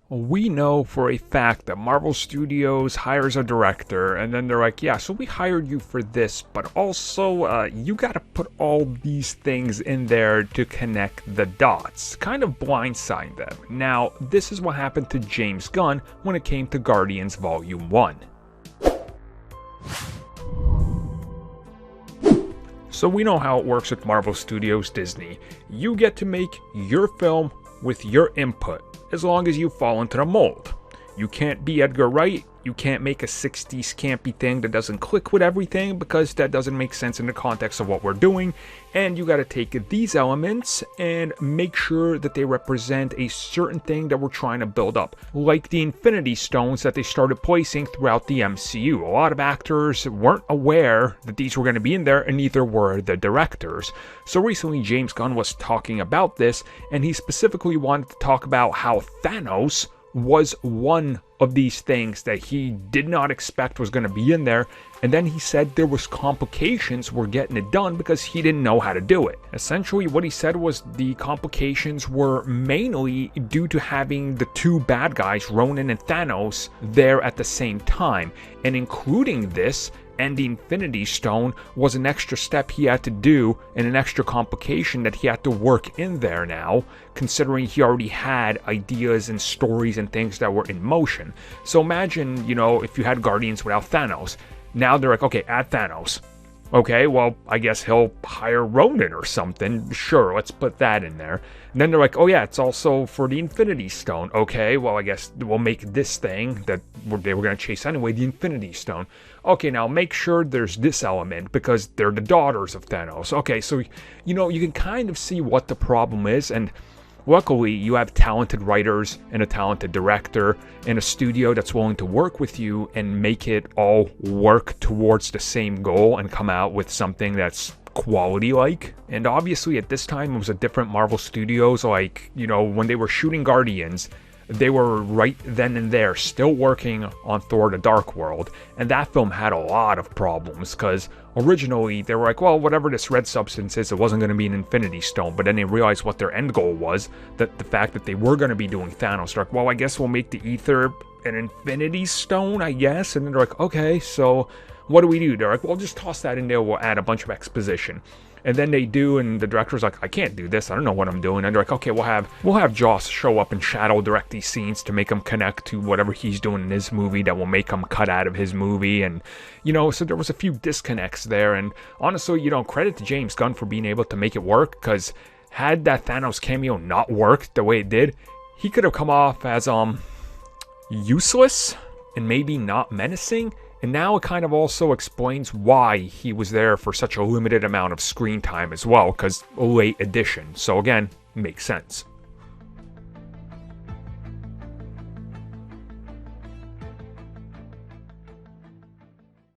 We know for a fact that Marvel Studios hires a director, and then they're like, yeah, so we hired you for this, but also you gotta put all these things in there to connect the dots, kind of blindside them. Now, this is what happened to James Gunn when it came to Guardians Volume 1. So we know how it works with Marvel Studios Disney. You get to make your film with your input, as long as you fall into the mold. You can't be Edgar Wright, you can't make a 60s campy thing that doesn't click with everything, because that doesn't make sense in the context of what we're doing, and you gotta take these elements and make sure that they represent a certain thing that we're trying to build up, like the Infinity Stones that they started placing throughout the MCU. A lot of actors weren't aware that these were going to be in there, and neither were the directors. So recently James Gunn was talking about this, and he specifically wanted to talk about how Thanos was one of these things that he did not expect was going to be in there, and then he said there was complications were getting it done because he didn't know how to do it. Essentially what he said was the complications were mainly due to having the two bad guys, Ronan and Thanos, there at the same time, and including this and the Infinity Stone was an extra step he had to do and an extra complication that he had to work in there now, considering he already had ideas and stories and things that were in motion. So imagine, if you had Guardians without Thanos. Now they're like, okay, add Thanos. Okay, well, I guess he'll hire Ronan or something. Sure, let's put that in there. And then they're like, oh yeah, it's also for the Infinity Stone. Okay, well, I guess we'll make this thing that they were going to chase anyway, the Infinity Stone. Okay, now make sure there's this element because they're the daughters of Thanos. Okay, so, you can kind of see what the problem is, and luckily, you have talented writers and a talented director and a studio that's willing to work with you and make it all work towards the same goal and come out with something that's quality-like. And obviously, at this time, it was a different Marvel Studios. Like, when they were shooting Guardians, they were right then and there still working on Thor: The Dark World, and that film had a lot of problems because originally they were like, well, whatever this red substance is, it wasn't going to be an Infinity Stone, but then they realized what their end goal was, that the fact that they were going to be doing Thanos. They're like, well, I guess we'll make the ether an Infinity Stone, I guess, and then they're like, okay, so what do we do? They're like, well, just toss that in there, we'll add a bunch of exposition. And then they do, and the director's like, I can't do this, I don't know what I'm doing. And they're like, okay, we'll have Joss show up and shadow direct these scenes to make them connect to whatever he's doing in his movie that will make them cut out of his movie. And, so there was a few disconnects there. And honestly, credit to James Gunn for being able to make it work, because had that Thanos cameo not worked the way it did, he could have come off as, useless and maybe not menacing. And now it kind of also explains why he was there for such a limited amount of screen time as well, because a late addition. So again, makes sense.